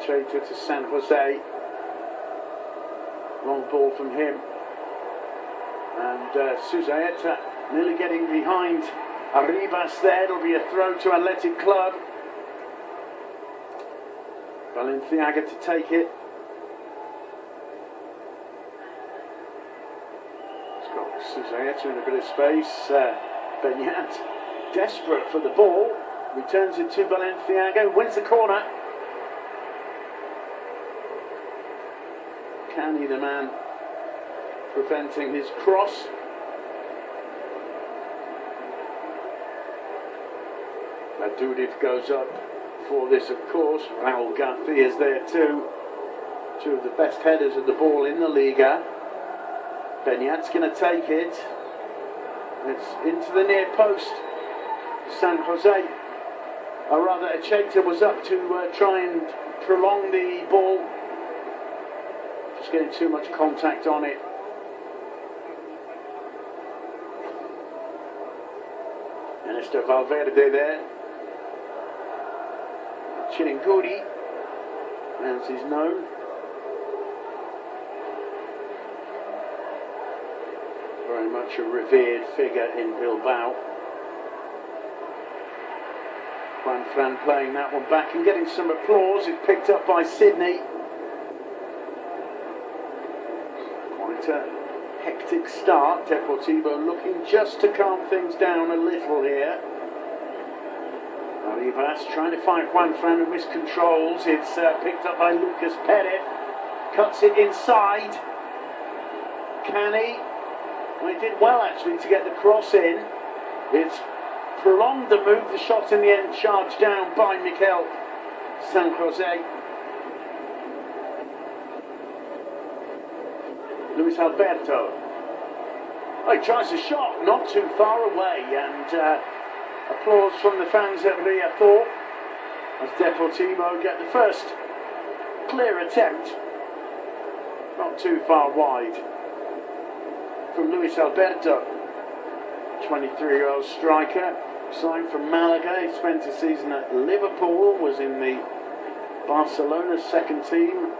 Cheita to San Jose. Long ball from him. And Suzaeta nearly getting behind Arribas there. It'll be a throw to Athletic Club. Balenciaga to take it. It's got Suzaeta in a bit of space. Benyat desperate for the ball. Returns it to Balenciaga. Wins the corner. Cani, the man preventing his cross. Adudit goes up for this, of course. Raul Garcia's there too. Two of the best headers of the ball in the Liga. Benyat's going to take it. It's into the near post. San Jose, or rather Cheita was up to try and prolong the ball. Just getting too much contact on it. Ernesto Valverde there. Chilinguri, as he's known. Very much a revered figure in Bilbao. Juan Fran playing that one back and getting some applause. It's picked up by Sydney. Quite a hectic start. Deportivo looking just to calm things down a little here. Arribas trying to find Juan Fran who miscontrols. It's picked up by Lucas Perez. Cuts it inside. Cani. Well, he did well actually to get the cross in. It's prolonged the move. The shot in the end charged down by Mikel San Jose. Luis Alberto. Oh, he tries a shot, not too far away, and applause from the fans at Riazor as Deportivo get the first clear attempt, not too far wide, from Luis Alberto, 23-year-old striker, signed from Malaga. He spent a season at Liverpool, was in the Barcelona second team,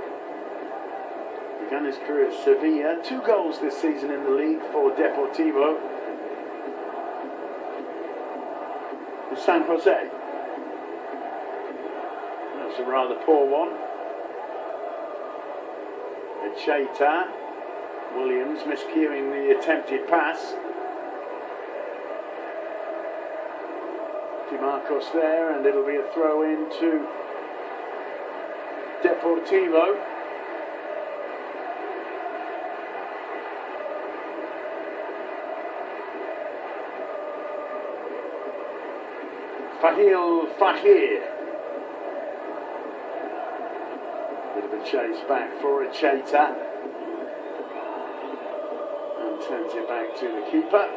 began his career at Sevilla. 2 goals this season in the league for Deportivo. San Jose. That's a rather poor one. Cheita. Williams miscuing the attempted pass. DiMarcos there, and it'll be a throw in to Deportivo. Fahil Fahir. Bit of a chase back for Cheita. And turns it back to the keeper.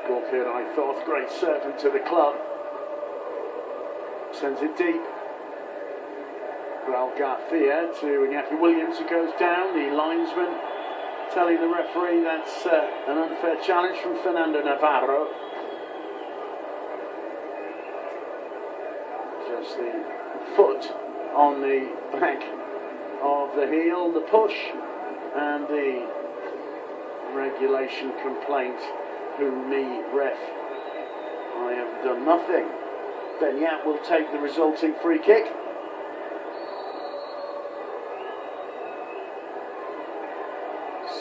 Gorkir, I thought, great servant to the club. Sends it deep. Raul Garcia to Iñaki Williams, who goes down. The linesman telling the referee that's an unfair challenge from Fernando Navarro. Just the foot on the back of the heel, the push, and the regulation complaint. Who me, ref? I have done nothing. Benyat will take the resulting free kick.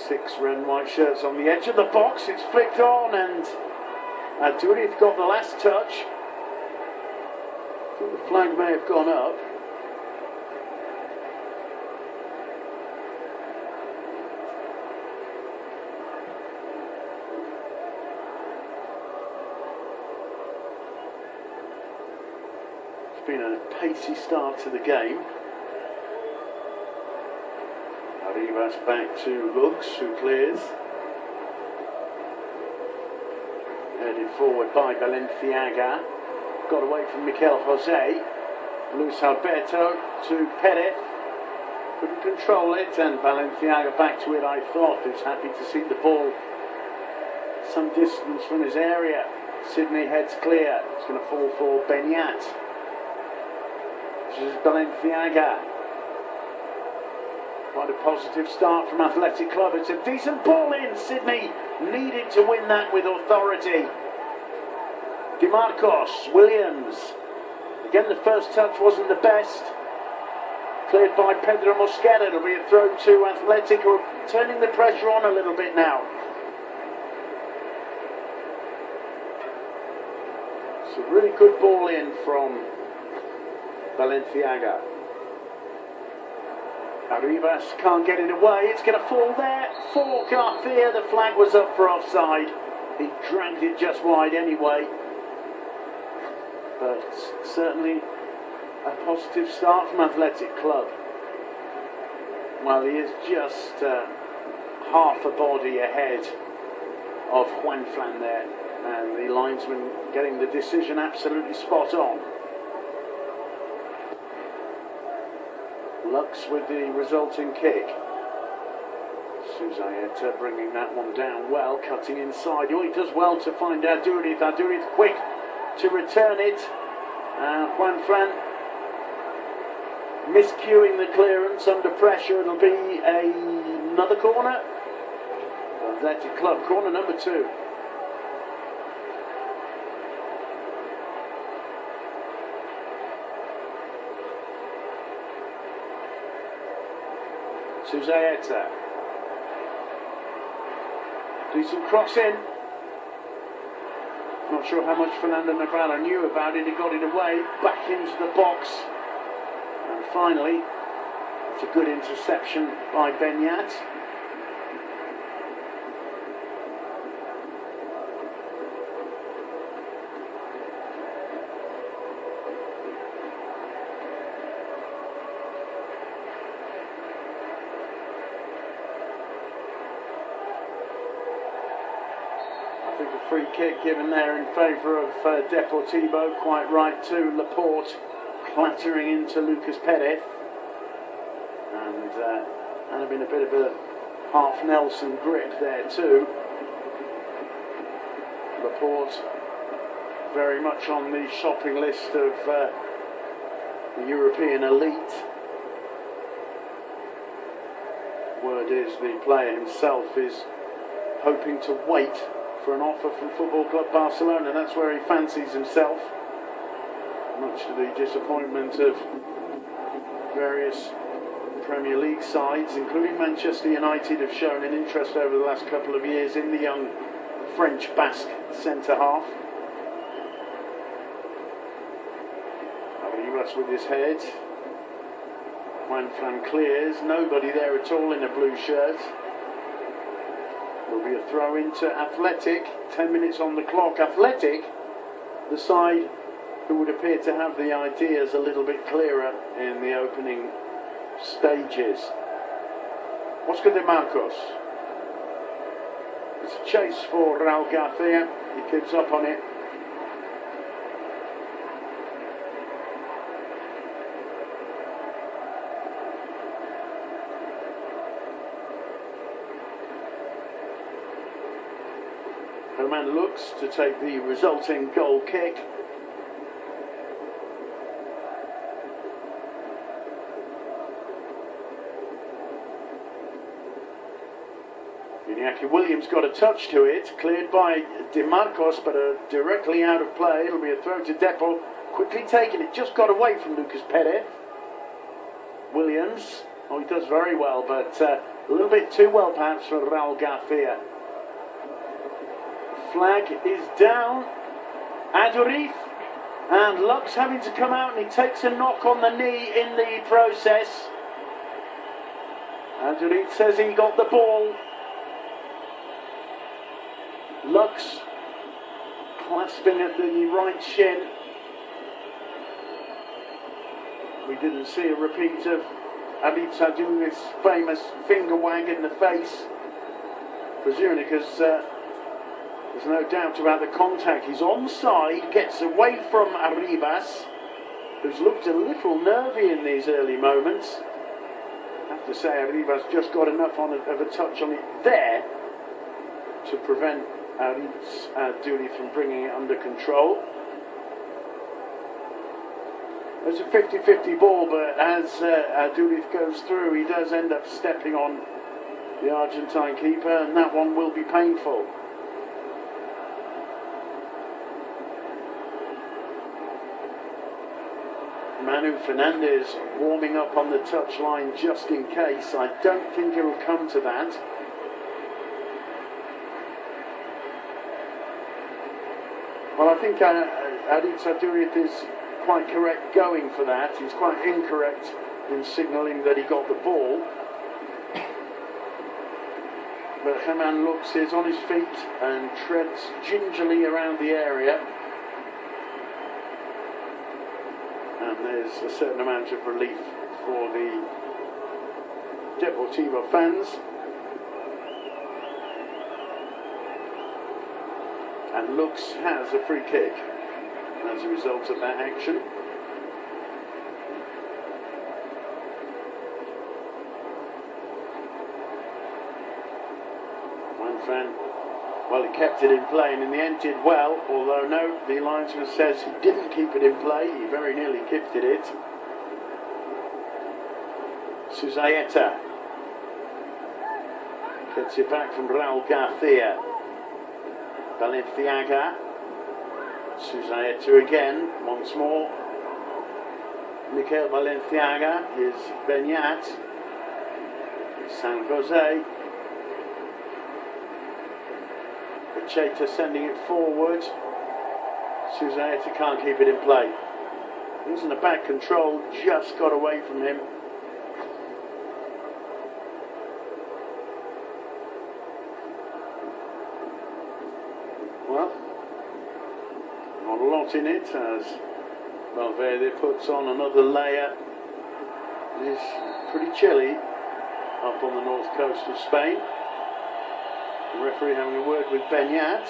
Six red white shirts on the edge of the box. It's flicked on, and Aduriz got the last touch. I think the flag may have gone up. It's been a pacey start to the game. Arribas back to Lux, who clears. Headed forward by Balenciaga. Got away from Mikel Jose. Luis Alberto to Perez. Couldn't control it, and Balenciaga back to it, I thought. Is happy to see the ball some distance from his area. Sydney heads clear. It's going to fall for Benyat. This is Balenciaga. Quite a positive start from Athletic Club. It's a decent ball in. Sydney needed to win that with authority. DeMarcos, Williams. Again, the first touch wasn't the best. Cleared by Pedro Mosquera. It'll be a throw to Athletic, who are turning the pressure on a little bit now. It's a really good ball in from Balenciaga. Arribas can't get it away. It's going to fall there for Garcia. The flag was up for offside. He dragged it just wide anyway. But certainly a positive start from Athletic Club. Well, he is just half a body ahead of Juanfran there. And the linesman getting the decision absolutely spot on. Lux with the resulting kick. Suzaeta bringing that one down well, cutting inside. Oh, he does well to find Aduriz. Aduriz quick to return it. Juanfran miscuing the clearance under pressure. It'll be another corner. Athletic Club, corner number 2. Suzaeta. Decent cross in. Not sure how much Fernando Navarro knew about it. He got it away, back into the box. And finally, it's a good interception by Benyat. I think a free kick given there in favour of Deportivo, quite right too. Laporte clattering into Lucas Perez, and had been a bit of a half Nelson grip there too. Laporte very much on the shopping list of the European elite. Word is the player himself is hoping to wait for an offer from Football Club Barcelona. That's where he fancies himself, much to the disappointment of various Premier League sides, including Manchester United, have shown an interest over the last couple of years in the young French Basque centre-half. Arribas with his head. Juanfran clears, nobody there at all in a blue shirt. Will be a throw into Athletic, 10 minutes on the clock. Athletic, the side who would appear to have the ideas a little bit clearer in the opening stages. Oscar de Marcos. It's a chase for Raul Garcia. He keeps up on it. Herman looks to take the resulting goal kick. Iñaki Williams got a touch to it, cleared by DeMarcos, but directly out of play. It'll be a throw to Depol, quickly taken. It just got away from Lucas Perez. Williams, oh, he does very well, but a little bit too well perhaps for Raul Garcia. Flag is down. Aduriz, and Lux having to come out, and he takes a knock on the knee in the process. Aduriz says he got the ball. Lux clasping at the right shin. We didn't see a repeat of Alitza doing this famous finger wag in the face, presumably because there's no doubt about the contact. He's onside, gets away from Arribas, who's looked a little nervy in these early moments. I have to say, Arribas just got enough of a touch on it there to prevent Dooley from bringing it under control. It's a 50-50 ball, but as Dooley goes through, he does end up stepping on the Argentine keeper, and that one will be painful. Manu Fernandez warming up on the touchline just in case. I don't think it will come to that. Well, I think Adit Saduriath is quite correct going for that. He's quite incorrect in signalling that he got the ball. But Haman looks, is on his feet and treads gingerly around the area. And there's a certain amount of relief for the Deportivo fans. And Lux has a free kick as a result of that action. Fan, well, he kept it in play and in the end did well, although no, the linesman says he didn't keep it in play, he very nearly gifted it. Suzaeta gets it back from Raul Garcia. Valenciaga. Suzaeta again, once more. Mikel Valenciaga is Beñat. San Jose. Cheta sending it forward. Suzaeta can't keep it in play. He was in the back control, just got away from him. Well, not a lot in it as Valverde puts on another layer. It is pretty chilly up on the north coast of Spain. The referee having a word with Beñat.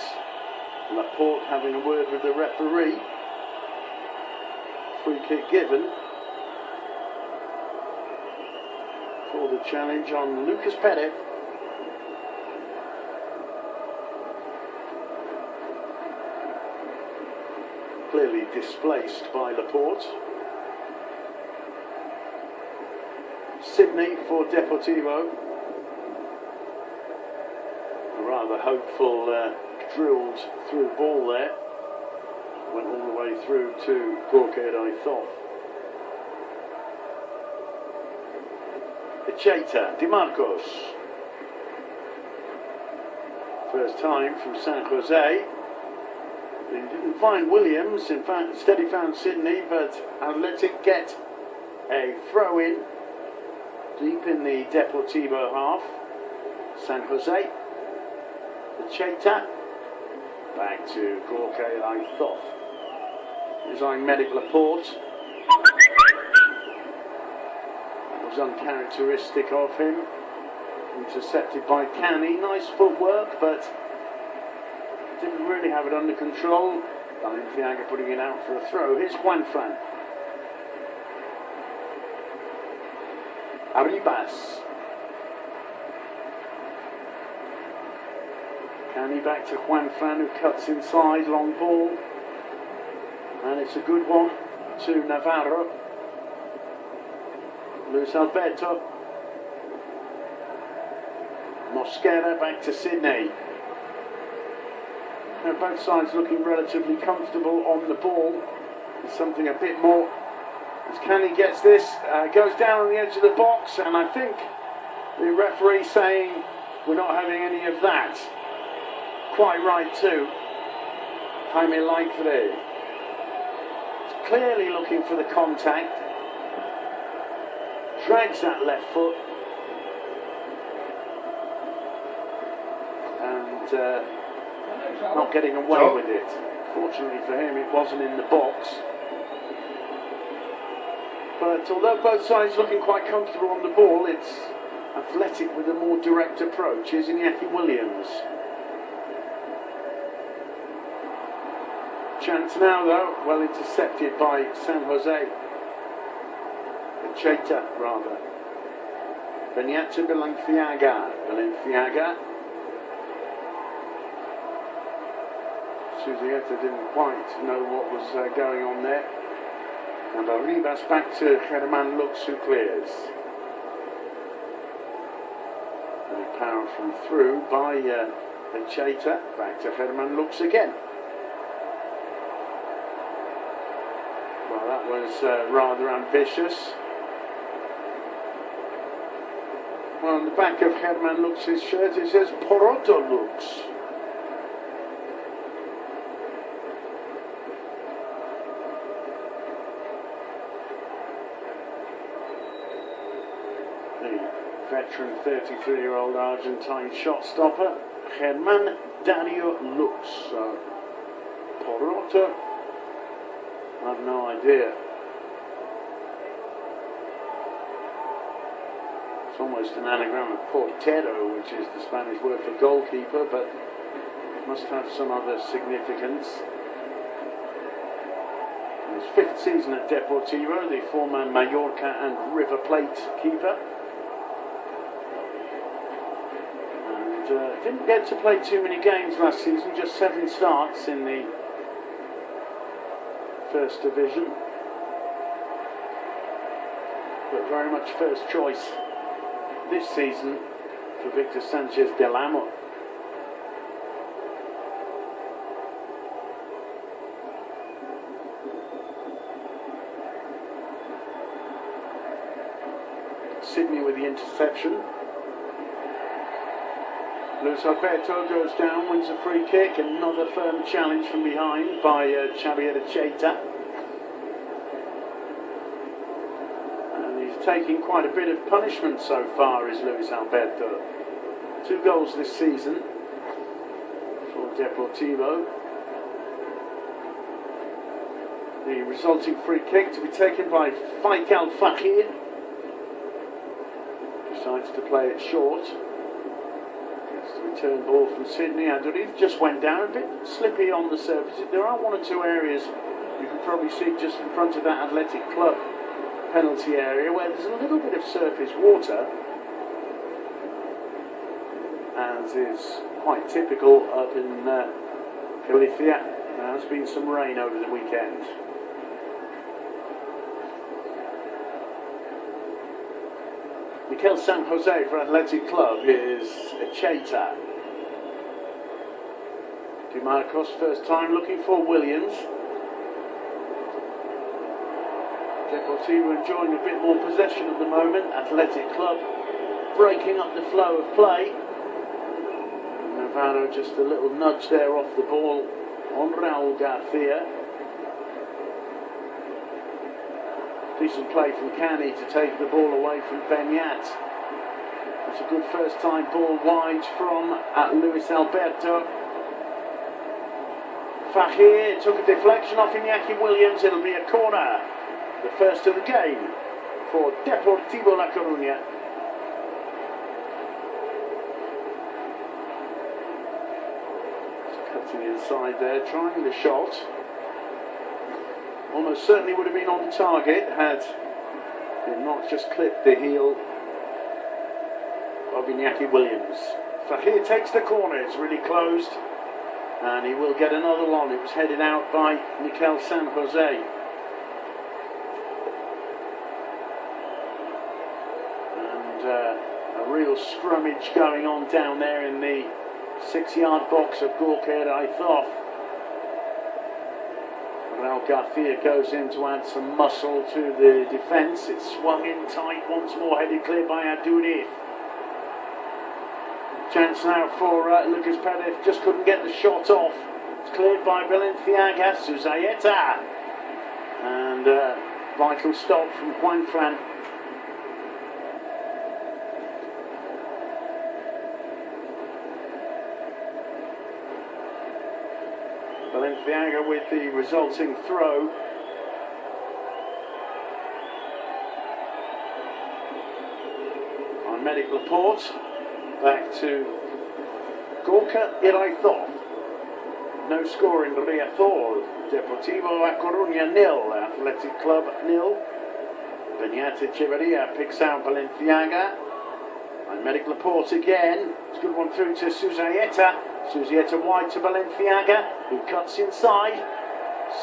Laporte having a word with the referee. Free kick given for the challenge on Lucas Perez. Clearly displaced by Laporte. Sydney for Deportivo. Rather hopeful drilled through ball there. Went all the way through to Gorka Aithoff. Echeta, Di Marcos. First time from San Jose. He didn't find Williams, in fact instead he found Sydney, but Athletic get a throw in deep in the Deportivo half. San Jose. Cheta back to Gorka Aithoff. Design Medic Laporte. That was uncharacteristic of him. Intercepted by Canny. Nice footwork, but didn't really have it under control. Valenciaga putting it out for a throw. Here's Juanfran. Arribas. Canny back to Juanfran, who cuts inside, long ball. And it's a good one to Navarro. Luis Alberto. Mosquera back to Sydney. Now both sides looking relatively comfortable on the ball. There's something a bit more. As Canny gets this, goes down on the edge of the box, and I think the referee saying we're not having any of that. Quite right too. Jaime Laifre. It's clearly looking for the contact. Drags that left foot. And not getting away with it. Fortunately for him, it wasn't in the box. But although both sides looking quite comfortable on the ball, it's Athletic with a more direct approach. Here's Iñaki Williams. Chance now though, well intercepted by San Jose. Cheta rather. Beñat to Valenciaga. Valenciaga. Suzieta didn't quite know what was going on there. And Arribas back to Germán Lux, who clears. Very power from through by Bencheta. Back to Germán Lux again. Well, that was rather ambitious. Well, on the back of Germán Lux's shirt it says Poroto Lux. Veteran 33-year-old Argentine shot stopper, Germán Dario Lux. So, Poroto, I have no idea. It's almost an anagram of portero, which is the Spanish word for goalkeeper, but it must have some other significance. In his 5th season at Deportivo, the former Mallorca and River Plate keeper. Didn't get to play too many games last season, just 7 starts in the 1st division. But very much first choice this season for Victor Sanchez del Amo. Sydney with the interception. Luis Alberto goes down, wins a free kick, another firm challenge from behind by Xavier Cheita. And he's taking quite a bit of punishment so far, is Luis Alberto. 2 goals this season for Deportivo. The resulting free kick to be taken by Faikal Fakir. Decides to play it short. Return ball from Sydney. Aduriz just went down, a bit slippy on the surface. There are 1 or 2 areas you can probably see just in front of that Athletic Club penalty area where there's a little bit of surface water, as is quite typical up in Galicia. There has been some rain over the weekend. Mikel San Jose for Athletic Club is Cheita. Di Marcos first time looking for Williams. Deportivo enjoying a bit more possession at the moment. Athletic Club breaking up the flow of play. Navarro just a little nudge there off the ball on Raul Garcia. Decent play from Cani to take the ball away from Benyat. It's a good first time ball wide from Luis Alberto. Fahir took a deflection off Iñaki Williams. It'll be a corner. The first of the game for Deportivo La Coruna. Cutting inside there, trying the shot. Almost certainly would have been on target had it not just clipped the heel of Iñaki Williams. Fahir takes the corner, it's really closed, and he will get another one. It was headed out by Mikel San Jose. And a real scrummage going on down there in the 6-yard box of Gorka Aithoff. Raul Garcia goes in to add some muscle to the defence. It's swung in tight once more, headed clear by Aduriz. Chance now for Lucas Perez, just couldn't get the shot off. It's cleared by Valenciaga, Suzaeta. And vital stop from Juan Fran. Valenciaga with the resulting throw. On Medic Laporte, back to Gorka Aithoff. No score in Riazor. Deportivo La Coruna 0, Athletic Club 0. Benyat Echeverria picks out Valenciaga. And Medic Laporte again. It's a good one through to Suzaeta. Suzaeta wide to Balenciaga, who cuts inside.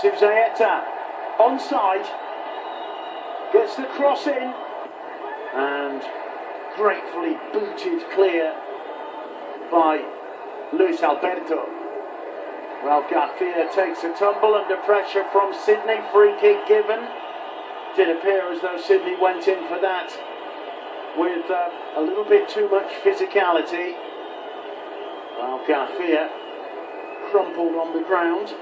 Suzaeta onside, gets the cross in, and gratefully booted clear by Luis Alberto. Well, Garcia takes a tumble under pressure from Sydney. Free kick given. Did appear as though Sydney went in for that with a little bit too much physicality. Well, Garcia crumpled on the ground.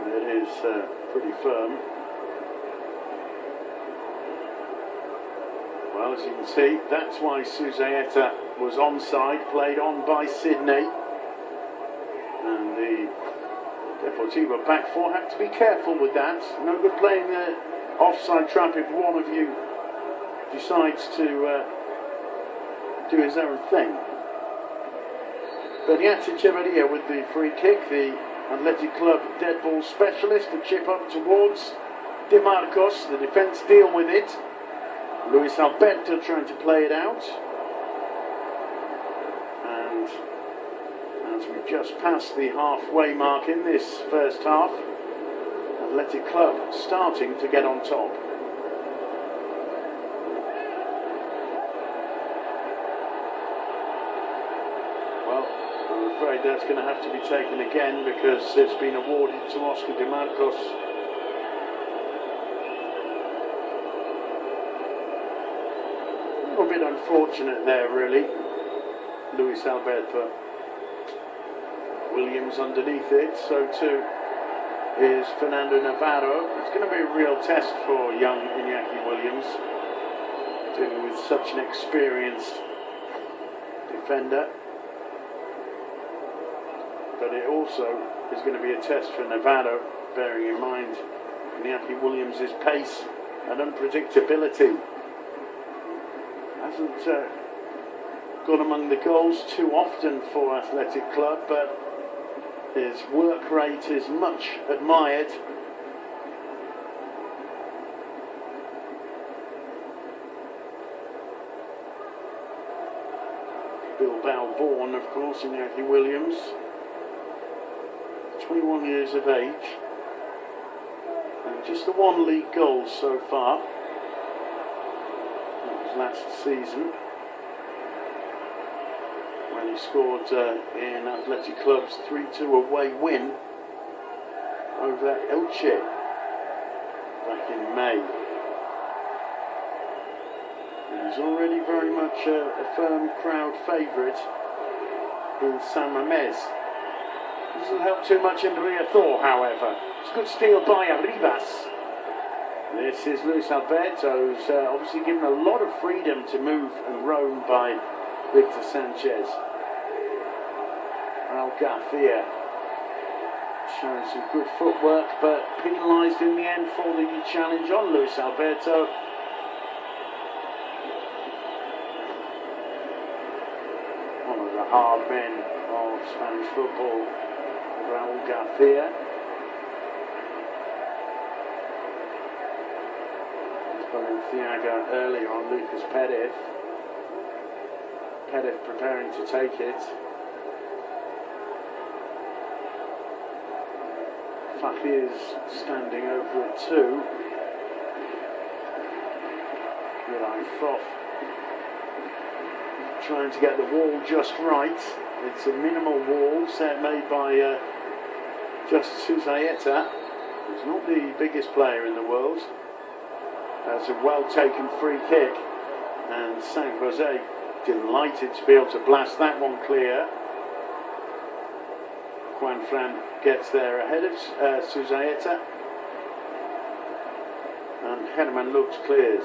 It is pretty firm. Well, as you can see, that's why Suzaeta was onside, played on by Sydney. And the Deportivo back four have to be careful with that. No good playing the offside trap if one of you decides to do his own thing. Beniat Echeverria with the free kick, the Athletic Club dead ball specialist, to chip up towards De Marcos. The defence deal with it. Luis Alberto trying to play it out. And as we just passed the halfway mark in this first half, Athletic Club starting to get on top. Well, I'm afraid that's going to have to be taken again because it's been awarded to Oscar De Marcos. A bit unfortunate there, really. Luis Alberto. Williams underneath it, so too is Fernando Navarro. It's going to be a real test for young Iñaki Williams, dealing with such an experienced defender. But it also is going to be a test for Navarro, bearing in mind Iñaki Williams' pace and unpredictability. Hasn't gone among the goals too often for Athletic Club, but his work rate is much admired. Bilbao born, of course, Iñaki Williams. 21 years of age. And just the one league goal so far. Last season when he scored in Athletic Club's 3-2 away win over Elche back in May. And he's already very much a firm crowd favourite in San Mamés. Doesn't help too much in Riazor, however. It's a good steal by Arribas. This is Luis Alberto, who's obviously given a lot of freedom to move and roam by Victor Sanchez. Raul Garcia showing some good footwork, but penalised in the end for the challenge on Luis Alberto. One of the hard men of Spanish football, Raul Garcia. Balenciaga earlier on Lucas Perez. Perez preparing to take it. Fahirs standing over it too. Foff trying to get the wall just right. It's a minimal wall set made by just Suzaeta, who's not the biggest player in the world. That's a well-taken free kick, and San Jose delighted to be able to blast that one clear. Juan Fran gets there ahead of Suzaeta, and Herman looks clears.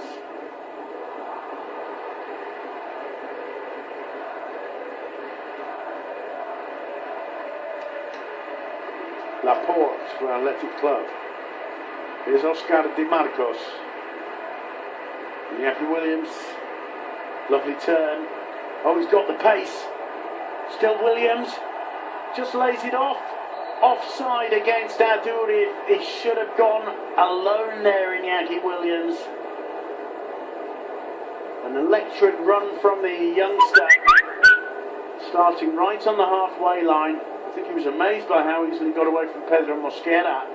Laporte for Athletic Club. Here's Oscar De Marcos. Iñaki Williams, lovely turn. Oh, he's got the pace. Still Williams, just lays it off. Offside against Aduri. He should have gone alone there, Iñaki Williams. An electric run from the youngster. starting right on the halfway line. I think he was amazed by how easily he got away from Pedro Mosquera.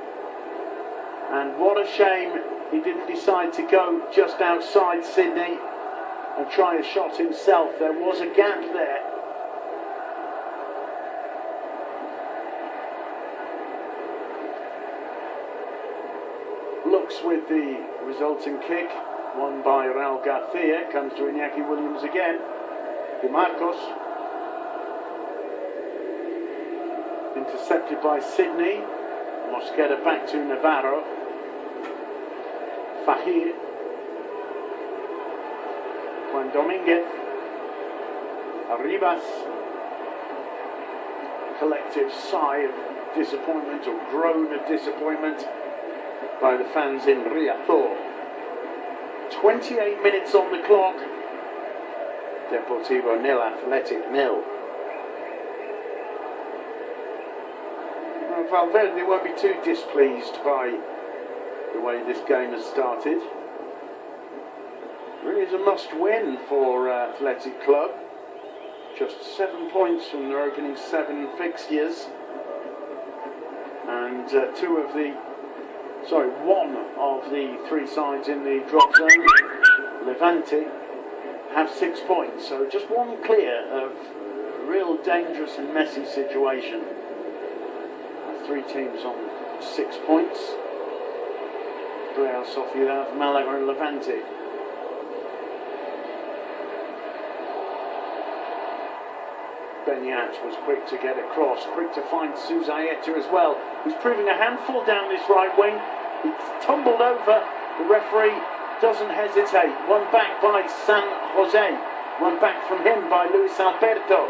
And what a shame he didn't decide to go just outside Sydney and try a shot himself. There was a gap there. Looks with the resulting kick, won by Raul Garcia, comes to Iñaki Williams again. De Marcos, intercepted by Sydney. Mosquera back to Navarro. Fahir. Juan Dominguez. Arribas. Collective sigh of disappointment, or groan of disappointment, by the fans in Riazor. 28 minutes on the clock. Deportivo 0, Athletic 0. Well, Valverde won't be too displeased by the way this game has started. Really is a must-win for Athletic Club. Just 7 points from their opening 7 fixtures, and one of the 3 sides in the drop zone, Levante, have 6 points. So just one clear of a real dangerous and messy situation. 3 teams on 6 points. Real Sociedad, Malaga and Levante. Beñat was quick to get across, quick to find Suzaeta as well, who's proving a handful down this right wing. He's tumbled over, the referee doesn't hesitate. One back by San Jose, one back from him by Luis Alberto.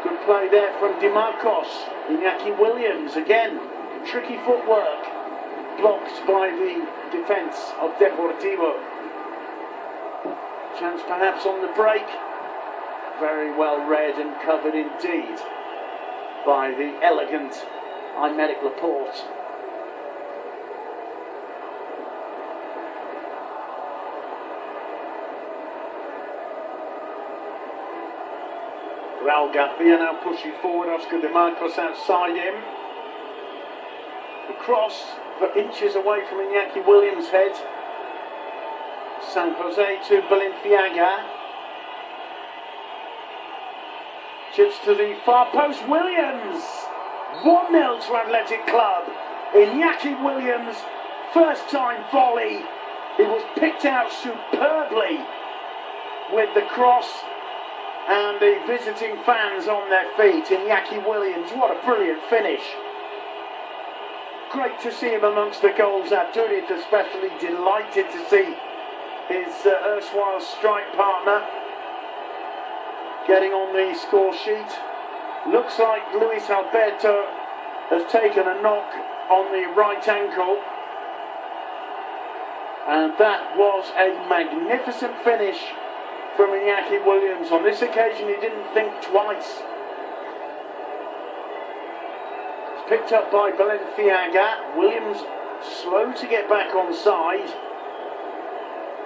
Good play there from De Marcos. Iñaki Williams again, tricky footwork, blocked by the defence of Deportivo. Chance perhaps on the break. Very well read and covered indeed by the elegant Aymeric Laporte. Raul Garcia now pushing forward, Oscar De Marcos outside him. The cross for inches away from Iñaki Williams' head. San Jose to Balenciaga. Chips to the far post, Williams! 1-0 to Athletic Club. Iñaki Williams, first time volley. He was picked out superbly with the cross, and the visiting fans on their feet. Iñaki Williams, what a brilliant finish. Great to see him amongst the goals. Abdullah especially delighted to see his erstwhile strike partner getting on the score sheet. Looks like Luis Alberto has taken a knock on the right ankle, and that was a magnificent finish from Iñaki Williams. On this occasion he didn't think twice. It's picked up by Balenciaga. Williams slow to get back on side,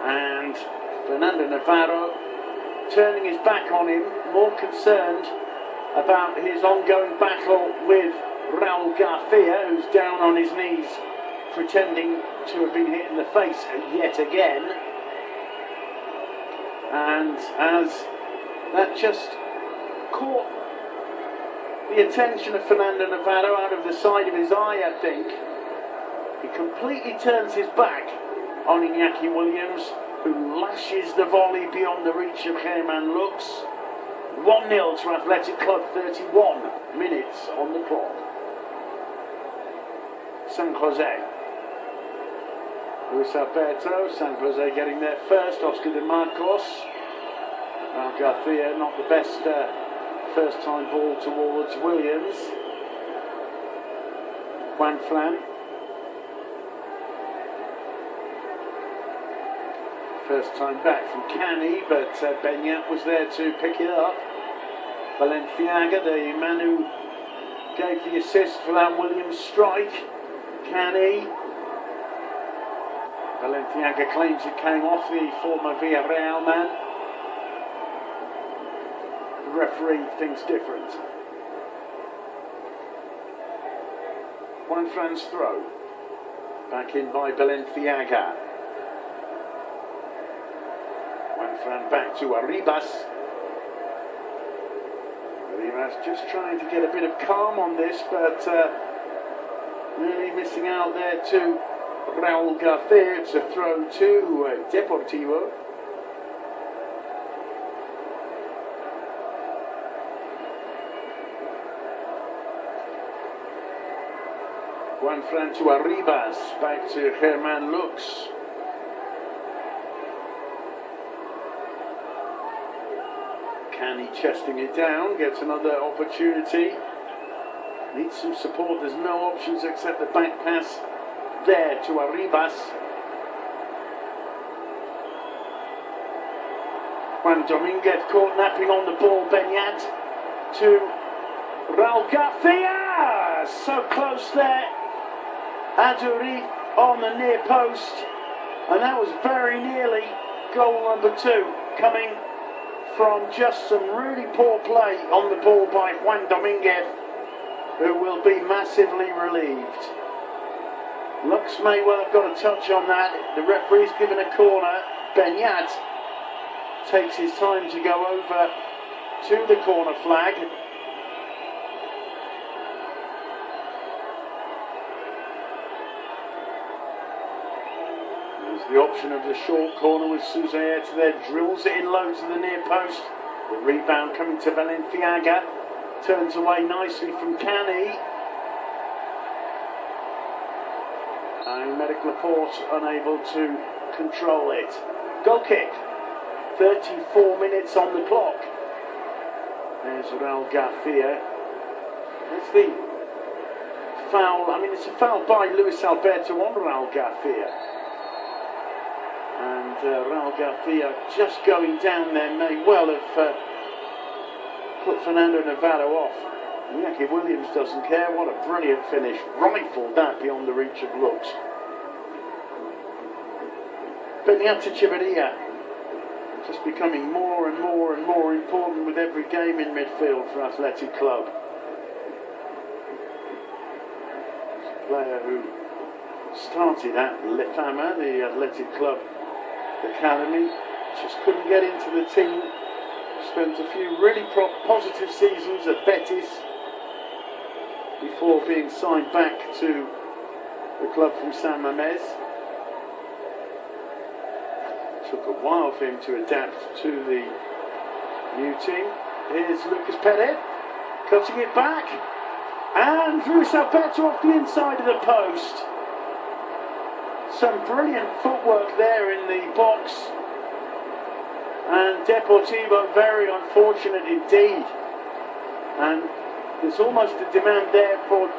and Fernando Navarro turning his back on him, more concerned about his ongoing battle with Raul Garcia, who's down on his knees pretending to have been hit in the face yet again. And as that just caught the attention of Fernando Navarro out of the side of his eye, I think, he completely turns his back on Iñaki Williams, who lashes the volley beyond the reach of German Lux. 1-0 to Athletic Club, 31 minutes on the clock. San Jose. Luis Alberto, San Jose getting there first. Oscar De Marcos. Raul Garcia, not the best first time ball towards Williams. Juan Flan. First time back from Cani, but Beñat was there to pick it up. Balenciaga, the man who gave the assist for that Williams strike. Cani. Balenciaga claims it came off the former Villarreal man. the referee thinks different. Juanfran's throw. Back in by Balenciaga. Juanfran back to Arribas. Arribas just trying to get a bit of calm on this, but really missing out there to Raul Garcia. It's a throw to Deportivo. Juanfran to Arribas, back to Germán Lux. Canny chesting it down, gets another opportunity. Needs some support, there's no options except the back pass there to Arribas. Juan Dominguez caught napping on the ball, Benyat to Raul Garcia, so close there. Aduri on the near post, and that was very nearly goal number 2, coming from just some really poor play on the ball by Juan Dominguez, who will be massively relieved. Lux may well have got a touch on that. The referee's given a corner. Benyat takes his time to go over to the corner flag. The option of the short corner with Suzaeta there, drills it in low to the near post. The rebound coming to Balenciaga, turns away nicely from Canny. And Medic Laporte unable to control it. Goal kick, 34 minutes on the clock. There's Raul Garcia. That's the foul, I mean it's a foul by Luis Alberto on Raul Garcia. And Raul Garcia just going down there may well have put Fernando Navarro off. Iñaki Williams doesn't care. What a brilliant finish. Rifled that beyond the reach of Lux. Benyata Chiveria just becoming more and more and more important with every game in midfield for Athletic Club. A player who started at Lefama, the Athletic Club Academy, just couldn't get into the team. Spent a few really positive seasons at Betis before being signed back to the club from San Mamés. Took a while for him to adapt to the new team. Here's Lucas Perez cutting it back, and Luis Alberto off the inside of the post. Some brilliant footwork there in the box, and Deportivo very unfortunate indeed. And there's almost a demand there for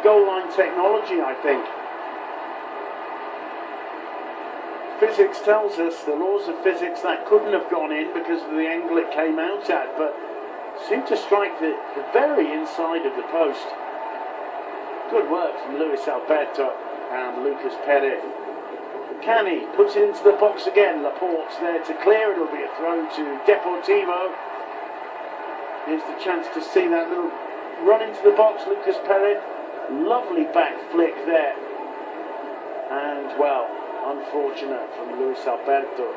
goal line technology, I think. Physics tells us, the laws of physics, that couldn't have gone in because of the angle it came out at, but seemed to strike the very inside of the post. Good work from Luis Alberto and Lucas Perez. Canny puts it into the box again. Laporte's there to clear. It'll be a throw to Deportivo. Here's the chance to see that little run into the box. Lucas Perez, lovely back flick there. And well, unfortunate from Luis Alberto.